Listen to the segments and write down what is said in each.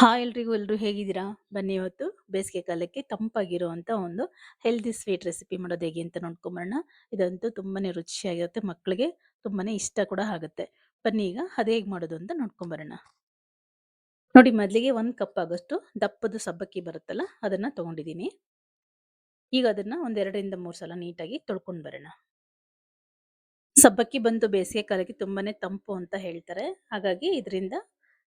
ಎಲ್ರಿಗೂ ಎಲ್ರು ಹೇಗಿದ್ದೀರಾ? ಬನ್ನಿ ಇವತ್ತು ಬೇಸಿಗೆ ಕಾಲಕ್ಕೆ ತಂಪಾಗಿರುವಂತ ಒಂದು ಹೆಲ್ದಿ ಸ್ವೀಟ್ ರೆಸಿಪಿ ಮಾಡೋದು ಹೇಗೆ ಅಂತ ನೋಡ್ಕೊಂಬರೋಣ. ಇದಂತೂ ತುಂಬಾನೇ ರುಚಿಯಾಗಿರುತ್ತೆ. ಮಕ್ಕಳಿಗೆ ತುಂಬಾನೇ ಇಷ್ಟ ಕೂಡ ಆಗುತ್ತೆ. ಬನ್ನಿ ಈಗ ಅದು ಹೇಗೆ ಮಾಡೋದು ಅಂತ ನೋಡ್ಕೊಂಬರೋಣ. ನೋಡಿ ಮೊದಲಿಗೆ 1 ಕಪ್ ಆಗೋಷ್ಟು ದಪ್ಪದ ಸಬ್ಬಕ್ಕಿ ಬರುತ್ತಲ್ಲ ಅದನ್ನ ತಗೊಂಡಿದ್ದೀನಿ. ಈಗ ಅದನ್ನ ಒಂದ್ 2 ರಿಂದ 3 ಸಲ ನೀಟಾಗಿ ತೊಳ್ಕೊಂಡ್ ಬರೋಣ. ಸಬ್ಬಕ್ಕಿ ಬಂದು ಬೇಸಿಗೆ ಕಾಲಕ್ಕೆ ತುಂಬಾನೇ ತಂಪು ಅಂತ ಹೇಳ್ತಾರೆ. ಹಾಗಾಗಿ ಇದರಿಂದ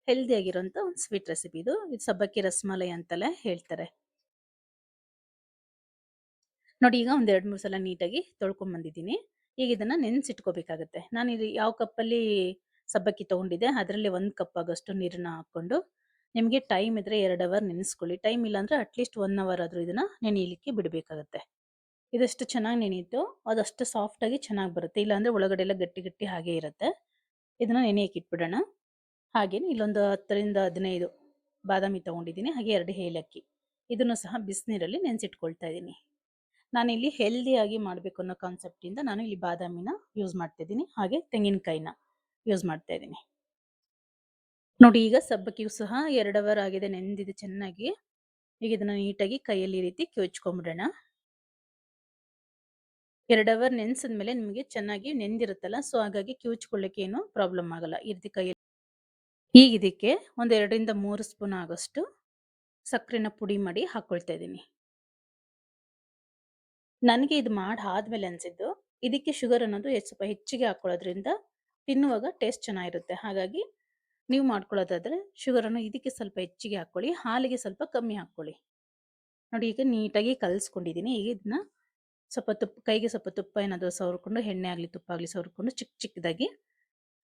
ಹೆಲ್ದಿ ಆಗಿರುವಂತ ಒಂದು ಸ್ವೀಟ್ ರೆಸಿಪಿ ಇದು. ಇದು ಸಬ್ಬಕ್ಕಿ ರಸಮಲೈ ಅಂತೆಲ್ಲ ಹೇಳ್ತಾರೆ. ನೋಡಿ ಈಗ ಒಂದ್ 2, 3 ಸಲ ನೀಟಾಗಿ ತೊಳ್ಕೊಂಡ್ ಬಂದಿದ್ದೀನಿ. ಈಗ ಇದನ್ನ ನೆನೆಸಿಟ್ಕೋಬೇಕಾಗತ್ತೆ. ನಾನು ಇದು ಯಾವ ಕಪ್ಪಲ್ಲಿ ಸಬ್ಬಕ್ಕಿ ತಗೊಂಡಿದ್ದೆ ಅದರಲ್ಲಿ 1 ಕಪ್ ಆಗೋಷ್ಟು ನೀರನ್ನ ಹಾಕೊಂಡು, ನಿಮಗೆ ಟೈಮ್ ಇದ್ರೆ 2 ಅವರ್ ನೆನೆಸ್ಕೊಳ್ಳಿ. ಟೈಮ್ ಇಲ್ಲ ಅಂದ್ರೆ ಅಟ್ಲೀಸ್ಟ್ 1 ಅವರ್ ಆದ್ರೂ ಇದನ್ನ ನೆನೆಯಲಿಕ್ಕೆ ಬಿಡಬೇಕಾಗತ್ತೆ. ಇದೆಷ್ಟು ಚೆನ್ನಾಗಿ ನೆನೆಯುತ್ತೋ ಅದಷ್ಟು ಸಾಫ್ಟ್ ಆಗಿ ಚೆನ್ನಾಗಿ ಬರುತ್ತೆ. ಇಲ್ಲಾಂದ್ರೆ ಒಳಗಡೆ ಎಲ್ಲ ಗಟ್ಟಿ ಗಟ್ಟಿ ಹಾಗೆ ಇರುತ್ತೆ. ಇದನ್ನ ನೆನೆಯಕ್ಕೆ ಇಟ್ಬಿಡೋಣ. ಹಾಗೇನೆ ಇಲ್ಲೊಂದು 10 ರಿಂದ 15 ಬಾದಾಮಿ ತಗೊಂಡಿದ್ದೀನಿ. ಹಾಗೆ 2 ಏಲಕ್ಕಿ. ಇದನ್ನು ಸಹ ಬಿಸಿನೀರಲ್ಲಿ ನೆನೆಸಿಟ್ಕೊಳ್ತಾ ಇದ್ದೀನಿ. ನಾನಿಲ್ಲಿ ಹೆಲ್ದಿಯಾಗಿ ಮಾಡಬೇಕು ಅನ್ನೋ ಕಾನ್ಸೆಪ್ಟ್ ಇಂದ ನಾನು ಇಲ್ಲಿ ಬಾದಾಮಿನ ಯೂಸ್ ಮಾಡ್ತಾ ಇದ್ದೀನಿ. ಹಾಗೆ ತೆಂಗಿನಕಾಯಿನ ಯೂಸ್ ಮಾಡ್ತಾ ಇದ್ದೀನಿ. ನೋಡಿ ಈಗ ಸಬ್ಬಕ್ಕಿಯೂ ಸಹ 2 ಅವರ್ ಆಗಿದೆ, ನೆಂದಿದೆ ಚೆನ್ನಾಗಿ. ಈಗ ಇದನ್ನ ನೀಟಾಗಿ ಕೈಯಲ್ಲಿ ಈ ರೀತಿ ಕಿವುಚ್ಕೊಂಡ್ಬಿಡೋಣ. 2 ಅವರ್ ನೆನೆಸಿದ್ಮೇಲೆ ನಿಮಗೆ ಚೆನ್ನಾಗಿ ನೆಂದಿರುತ್ತಲ್ಲ, ಸೊ ಹಾಗಾಗಿ ಕಿವುಚ್ಕೊಳ್ಳಿಕ್ಕೆ ಏನು ಪ್ರಾಬ್ಲಮ್ ಆಗಲ್ಲ. ಈ ರೀತಿ ಕೈಯಲ್ಲಿ ಈಗ ಇದಕ್ಕೆ ಒಂದ್ 2 ರಿಂದ 3 ಸ್ಪೂನ್ ಆಗೋಷ್ಟು ಸಕ್ಕರೆನ ಪುಡಿ ಮಾಡಿ ಹಾಕೊಳ್ತಾ ಇದ್ದೀನಿ. ನನಗೆ ಇದು ಮಾಡಿ ಆದ್ಮೇಲೆ ಅನ್ಸಿದ್ದು, ಇದಕ್ಕೆ ಶುಗರ್ ಅನ್ನೋದು ಸ್ವಲ್ಪ ಹೆಚ್ಚಿಗೆ ಹಾಕೊಳ್ಳೋದ್ರಿಂದ ತಿನ್ನುವಾಗ ಟೇಸ್ಟ್ ಚೆನ್ನಾಗಿರುತ್ತೆ. ಹಾಗಾಗಿ ನೀವು ಮಾಡ್ಕೊಳ್ಳೋದಾದ್ರೆ ಶುಗರ್ ಅನ್ನು ಇದಕ್ಕೆ ಸ್ವಲ್ಪ ಹೆಚ್ಚಿಗೆ ಹಾಕೊಳ್ಳಿ, ಹಾಲಿಗೆ ಸ್ವಲ್ಪ ಕಮ್ಮಿ ಹಾಕೊಳ್ಳಿ. ನೋಡಿ ಈಗ ನೀಟಾಗಿ ಕಲಸ್ಕೊಂಡಿದ್ದೀನಿ. ಈಗ ಇದನ್ನ ಸ್ವಲ್ಪ ಕೈಗೆ ಸ್ವಲ್ಪ ತುಪ್ಪ ಏನಾದರೂ ಸವರ್ಕೊಂಡು, ಎಣ್ಣೆ ಆಗಲಿ ತುಪ್ಪ ಆಗಲಿ ಸವರ್ಕೊಂಡು ಚಿಕ್ಕ ಚಿಕ್ಕದಾಗಿ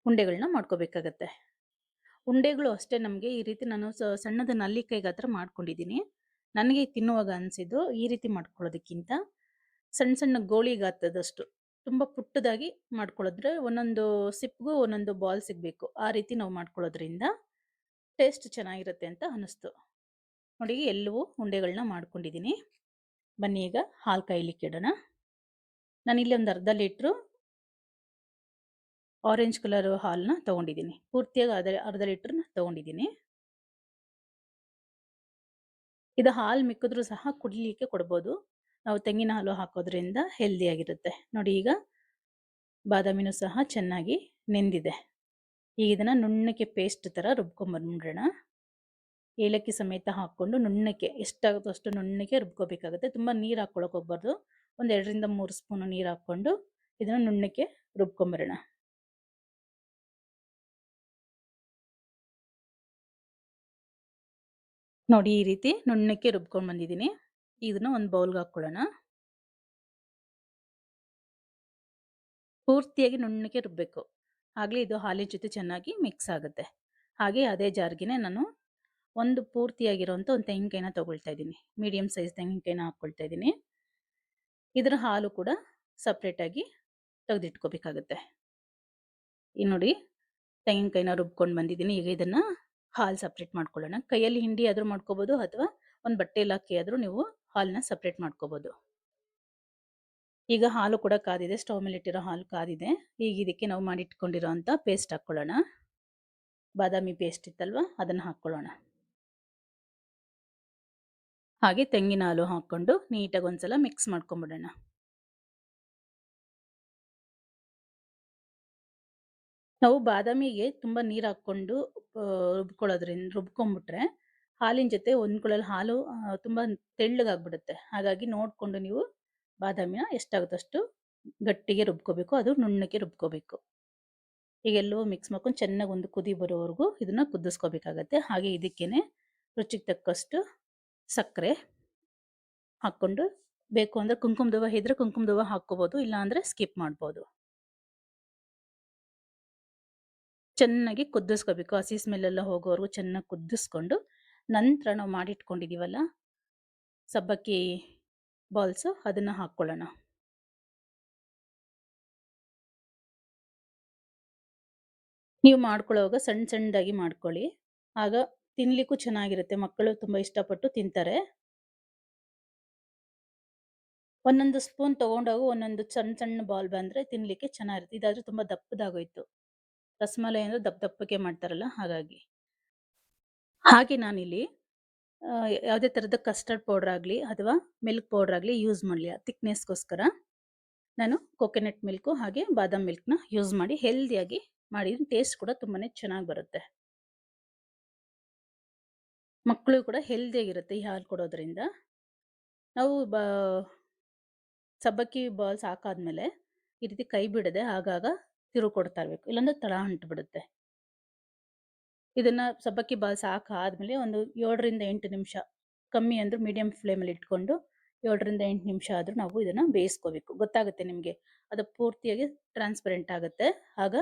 ಉಂಡೆಗಳನ್ನ ಮಾಡ್ಕೋಬೇಕಾಗತ್ತೆ. ಉಂಡೆಗಳು ಅಷ್ಟೇ ನಮಗೆ ಈ ರೀತಿ ನಾನು ಸಣ್ಣದ ನಲ್ಲಿಕಾಯಿ ಗಾತ್ರ ಮಾಡ್ಕೊಂಡಿದ್ದೀನಿ. ನನಗೆ ತಿನ್ನುವಾಗ ಅನಿಸಿದ್ದು ಈ ರೀತಿ ಮಾಡ್ಕೊಳ್ಳೋದಕ್ಕಿಂತ ಸಣ್ಣ ಸಣ್ಣ ಗೋಳಿ ಗಾತ್ರದಷ್ಟು ತುಂಬ ಪುಟ್ಟದಾಗಿ ಮಾಡ್ಕೊಳ್ಳೋದ್ರೆ ಒಂದೊಂದು ಸಿಪ್ಗೂ ಒಂದೊಂದು ಬಾಲ್ ಸಿಗಬೇಕು. ಆ ರೀತಿ ನಾವು ಮಾಡ್ಕೊಳ್ಳೋದ್ರಿಂದ ಟೇಸ್ಟ್ ಚೆನ್ನಾಗಿರುತ್ತೆ ಅಂತ ಅನಿಸ್ತು. ನೋಡಿ ಎಲ್ಲವೂ ಉಂಡೆಗಳನ್ನ ಮಾಡ್ಕೊಂಡಿದ್ದೀನಿ. ಬನ್ನಿ ಈಗ ಹಾಲು ಕಾಯ್ಲಿಕ್ಕೆ ಇಡೋಣ. ನಾನಿಲ್ಲಿ ಒಂದು ಅರ್ಧ ಲೀಟ್ರು ಆರೆಂಜ್ ಕಲರ್ ಹಾಲನ್ನ ತಗೊಂಡಿದ್ದೀನಿ. ಪೂರ್ತಿಯಾಗಿ ಅರ್ಧ ಲೀಟ್ರನ್ನ ತಗೊಂಡಿದ್ದೀನಿ. ಇದು ಹಾಲು ಮಿಕ್ಕಿದ್ರೂ ಸಹ ಕುಡಿಲಿಕ್ಕೆ ಕೊಡ್ಬೋದು. ನಾವು ತೆಂಗಿನ ಹಾಲು ಹಾಕೋದ್ರಿಂದ ಹೆಲ್ದಿ ಆಗಿರುತ್ತೆ. ನೋಡಿ ಈಗ ಬಾದಾಮಿನೂ ಸಹ ಚೆನ್ನಾಗಿ ನೆಂದಿದೆ. ಈಗ ಇದನ್ನ ನುಣ್ಣಕ್ಕೆ ಪೇಸ್ಟ್ ತರ ರುಬ್ಕೊಂಡ್ಬಂದ್ಬಿಡೋಣ. ಏಲಕ್ಕಿ ಸಮೇತ ಹಾಕೊಂಡು ನುಣ್ಣಕ್ಕೆ ಎಷ್ಟಾಗುತ್ತೋ ಅಷ್ಟು ನುಣ್ಣಕ್ಕೆ ರುಬ್ಕೋಬೇಕಾಗುತ್ತೆ. ತುಂಬಾ ನೀರು ಹಾಕೊಳಕ್ ಹೋಗ್ಬಾರ್ದು. ಒಂದ್ 2 ರಿಂದ 3 ಸ್ಪೂನ್ ನೀರು ಹಾಕೊಂಡು ಇದನ್ನ ನುಣ್ಣಕ್ಕೆ ರುಬ್ಕೊಂಬರೋಣ. ನೋಡಿ ಈ ರೀತಿ ನುಣ್ಣಕ್ಕೆ ರುಬ್ಕೊಂಡ್ ಬಂದಿದ್ದೀನಿ. ಇದನ್ನ ಒಂದು ಬೌಲ್ಗೆ ಹಾಕೊಳ್ಳೋಣ. ಪೂರ್ತಿಯಾಗಿ ನುಣ್ಣಕ್ಕೆ ರುಬ್ಬೇಕು. ಆಗ್ಲೇ ಇದು ಹಾಲಿನ ಜೊತೆ ಚೆನ್ನಾಗಿ ಮಿಕ್ಸ್ ಆಗುತ್ತೆ. ಹಾಗೆ ಅದೇ ಜಾರ್ಗೆನೆ ನಾನು ಒಂದು ಪೂರ್ತಿಯಾಗಿರುವಂಥ ಒಂದು ತೆಂಗಿನಕಾಯಿನ ತಗೊಳ್ತಾ ಇದ್ದೀನಿ. ಮೀಡಿಯಂ ಸೈಜ್ ತೆಂಗಿನಕಾಯಿನ ಹಾಕ್ಕೊಳ್ತಾ ಇದ್ದೀನಿ. ಇದರ ಹಾಲು ಕೂಡ ಸಪ್ರೇಟಾಗಿ ತೆಗೆದಿಟ್ಕೋಬೇಕಾಗುತ್ತೆ. ಈ ನೋಡಿ ತೆಂಗಿನಕಾಯಿನ ರುಬ್ಕೊಂಡು ಬಂದಿದ್ದೀನಿ. ಈಗ ಇದನ್ನ ಹಾಲು ಸಪ್ರೇಟ್ ಮಾಡ್ಕೊಳ್ಳೋಣ. ಕೈಯಲ್ಲಿ ಹಿಂಡಿ ಆದರೂ ಮಾಡ್ಕೋಬೋದು ಅಥವಾ ಒಂದು ಬಟ್ಟೆಯಲ್ಲಿ ಹಾಕಿ ಆದರೂ ನೀವು ಹಾಲನ್ನ ಸಪ್ರೇಟ್ ಮಾಡ್ಕೋಬೋದು. ಈಗ ಹಾಲು ಕೂಡ ಕಾದಿದೆ. ಸ್ಟವ್ ಮೇಲೆ ಇಟ್ಟಿರೋ ಹಾಲು ಕಾದಿದೆ. ಈಗ ಇದಕ್ಕೆ ನಾವು ಮಾಡಿಟ್ಕೊಂಡಿರೋಂಥ ಪೇಸ್ಟ್ ಹಾಕ್ಕೊಳ್ಳೋಣ. ಬಾದಾಮಿ ಪೇಸ್ಟ್ ಇತ್ತಲ್ವ ಅದನ್ನು ಹಾಕ್ಕೊಳ್ಳೋಣ. ಹಾಗೆ ತೆಂಗಿನ ಹಾಲು ಹಾಕ್ಕೊಂಡು ನೀಟಾಗಿ ಒಂದ್ಸಲ ಮಿಕ್ಸ್ ಮಾಡ್ಕೊಂಬಿಡೋಣ. ನಾವು ಬಾದಾಮಿಗೆ ತುಂಬ ನೀರು ಹಾಕ್ಕೊಂಡು ರುಬ್ಕೊಂಬಿಟ್ರೆ ಹಾಲಿನ ಜೊತೆ ಹೊಂದ್ಕೊಳ್ಳಲು ಹಾಲು ತುಂಬ ತೆಳ್ಳಗಾಗ್ಬಿಡುತ್ತೆ. ಹಾಗಾಗಿ ನೋಡಿಕೊಂಡು ನೀವು ಬಾದಾಮಿನ ಎಷ್ಟಾಗುತ್ತೋ ಅಷ್ಟು ಗಟ್ಟಿಗೆ ರುಬ್ಕೋಬೇಕು, ಅದು ನುಣ್ಣಗೆ ರುಬ್ಕೋಬೇಕು. ಈಗ ಎಲ್ಲವೂ ಮಿಕ್ಸ್ ಮಾಡ್ಕೊಂಡು ಚೆನ್ನಾಗಿ ಒಂದು ಕುದಿ ಬರೋವರೆಗೂ ಇದನ್ನ ಕುದಿಸ್ಕೋಬೇಕಾಗತ್ತೆ. ಹಾಗೆ ಇದಕ್ಕೇನೆ ರುಚಿಗೆ ತಕ್ಕಷ್ಟು ಸಕ್ಕರೆ ಹಾಕ್ಕೊಂಡು, ಬೇಕು ಅಂದರೆ ಕುಂಕುಮದವ ಇದ್ರೆ ಕುಂಕುಮದವ ಹಾಕ್ಕೋಬೋದು, ಇಲ್ಲಾಂದರೆ ಸ್ಕಿಪ್ ಮಾಡ್ಬೋದು. ಚೆನ್ನಾಗಿ ಕುದಿಸ್ಕೋಬೇಕು. ಹಸಿ ಸ್ಮೆಲ್ಲೆಲ್ಲ ಹೋಗೋವರೆಗೂ ಚೆನ್ನಾಗಿ ಕುದಿಸ್ಕೊಂಡು ನಂತರ ನಾವು ಮಾಡಿಟ್ಕೊಂಡಿದ್ದೀವಲ್ಲ ಸಬ್ಬಕ್ಕಿ ಬಾಲ್ಸು ಅದನ್ನು ಹಾಕ್ಕೊಳ್ಳೋಣ. ನೀವು ಮಾಡ್ಕೊಳ್ಳೋವಾಗ ಸಣ್ಣ ಸಣ್ಣದಾಗಿ ಮಾಡ್ಕೊಳ್ಳಿ. ಆಗ ತಿನ್ಲಿಕ್ಕೂ ಚೆನ್ನಾಗಿರುತ್ತೆ. ಮಕ್ಕಳು ತುಂಬ ಇಷ್ಟಪಟ್ಟು ತಿಂತಾರೆ. ಒಂದೊಂದು ಸ್ಪೂನ್ ತಗೊಂಡೋಗು ಒಂದೊಂದು ಸಣ್ಣ ಸಣ್ಣ ಬಾಲ್ ಬಂದರೆ ತಿನ್ಲಿಕ್ಕೆ ಚೆನ್ನಾಗಿರುತ್ತೆ. ಇದಾದರೆ ತುಂಬ ದಪ್ಪದಾಗೋಯ್ತು. ರಸಮಲೈ ಅಂದರೆ ದಪ್ಪ ದಪ್ಪಕ್ಕೆ ಮಾಡ್ತಾರಲ್ಲ ಹಾಗಾಗಿ. ಹಾಗೆ ನಾನಿಲ್ಲಿ ಯಾವುದೇ ಥರದ ಕಸ್ಟರ್ಡ್ ಪೌಡರ್ ಆಗಲಿ ಅಥವಾ ಮಿಲ್ಕ್ ಪೌಡರ್ ಆಗಲಿ ಯೂಸ್ ಮಾಡಲಿಲ್ಲ. ಥಿಕ್ನೆಸ್‌ಗೋಸ್ಕರ ನಾನು ಕೋಕೋನಟ್ ಮಿಲ್ಕು ಹಾಗೆ ಬಾದಾಮ್ ಮಿಲ್ಕ್‌ನ ಯೂಸ್ ಮಾಡಿ ಹೆಲ್ದಿಯಾಗಿ ಮಾಡಿದ್ದೀನಿ. ಟೇಸ್ಟ್ ಕೂಡ ತುಂಬಾನೇ ಚೆನ್ನಾಗಿ ಬರುತ್ತೆ. ಮಕ್ಕಳು ಕೂಡ ಹೆಲ್ದಿಯಾಗಿರುತ್ತೆ ಈ ಹಾಲು ಕೊಡೋದ್ರಿಂದ. ನಾವು ಸಬ್ಬಕ್ಕಿ ಬಾಲ್ಸ್ ಹಾಕಾದ್ಮೇಲೆ ಈ ರೀತಿ ಕೈ ಬಿಡದೆ ಆಗಾಗ ತಿರುವು ಕೊಡ್ತಾ ಇರಬೇಕು. ಇಲ್ಲಾಂದ್ರೆ ತಳ ಅಂಟ್ಬಿಡುತ್ತೆ. ಇದನ್ನ ಸಬ್ಬಕ್ಕಿ ಬಾಲ್ಸ್ ಹಾಕಾದ್ಮೇಲೆ ಒಂದು 7ರಿಂದ 8 ನಿಮಿಷ, ಕಮ್ಮಿ ಅಂದ್ರೆ ಮೀಡಿಯಂ ಫ್ಲೇಮಲ್ಲಿ ಇಟ್ಕೊಂಡು 7ರಿಂದ 8 ನಿಮಿಷ ಆದ್ರೂ ನಾವು ಇದನ್ನ ಬೇಯಿಸ್ಕೋಬೇಕು. ಗೊತ್ತಾಗುತ್ತೆ ನಿಮ್ಗೆ. ಅದು ಪೂರ್ತಿಯಾಗಿ ಟ್ರಾನ್ಸ್ಪರೆಂಟ್ ಆಗುತ್ತೆ. ಆಗ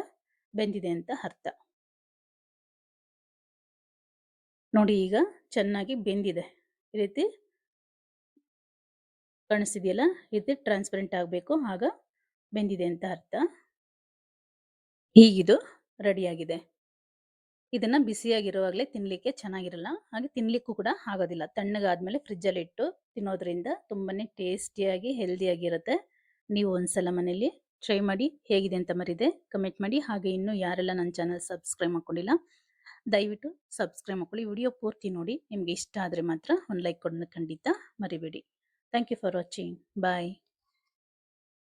ಬೆಂದಿದೆ ಅಂತ ಅರ್ಥ. ನೋಡಿ ಈಗ ಚೆನ್ನಾಗಿ ಬೆಂದಿದೆ. ಈ ರೀತಿ ಕಾಣಿಸ್ತಿದೆಯಲ್ಲ, ಈ ರೀತಿ ಟ್ರಾನ್ಸ್ಪರೆಂಟ್ ಆಗಬೇಕು. ಆಗ ಬೆಂದಿದೆ ಅಂತ ಅರ್ಥ. ಹೀಗಿದು ರೆಡಿಯಾಗಿದೆ. ಇದನ್ನ ಬಿಸಿಯಾಗಿರುವಾಗಲೇ ತಿನ್ಲಿಕ್ಕೆ ಚೆನ್ನಾಗಿರಲ್ಲ. ಹಾಗೆ ತಿನ್ಲಿಕ್ಕೂ ಕೂಡ ಆಗೋದಿಲ್ಲ. ತಣ್ಣಗಾದ್ಮೇಲೆ ಫ್ರಿಜ್ಜಲ್ಲಿ ಇಟ್ಟು ತಿನ್ನೋದ್ರಿಂದ ತುಂಬಾನೇ ಟೇಸ್ಟಿಯಾಗಿ ಹೆಲ್ದಿಯಾಗಿರುತ್ತೆ. ನೀವು ಒಂದ್ಸಲ ಮನೇಲಿ ಟ್ರೈ ಮಾಡಿ. ಹೇಗಿದೆ ಅಂತ ಮರಿದೆ ಕಮೆಂಟ್ ಮಾಡಿ. ಹಾಗೆ ಇನ್ನೂ ಯಾರೆಲ್ಲ ನನ್ನ ಚಾನಲ್ ಸಬ್ಸ್ಕ್ರೈಬ್ ಮಾಡ್ಕೊಂಡಿಲ್ಲ ದಯವಿಟ್ಟು ಸಬ್ಸ್ಕ್ರೈಬ್ ಮಾಡ್ಕೊಳ್ಳಿ. ವಿಡಿಯೋ ಪೂರ್ತಿ ನೋಡಿ. ನಿಮ್ಗೆ ಇಷ್ಟ ಆದರೆ ಮಾತ್ರ ಒಂದು ಲೈಕ್ ಕೊಡೋದನ್ನ ಖಂಡಿತ ಮರಿಬೇಡಿ. Thank you for watching. Bye.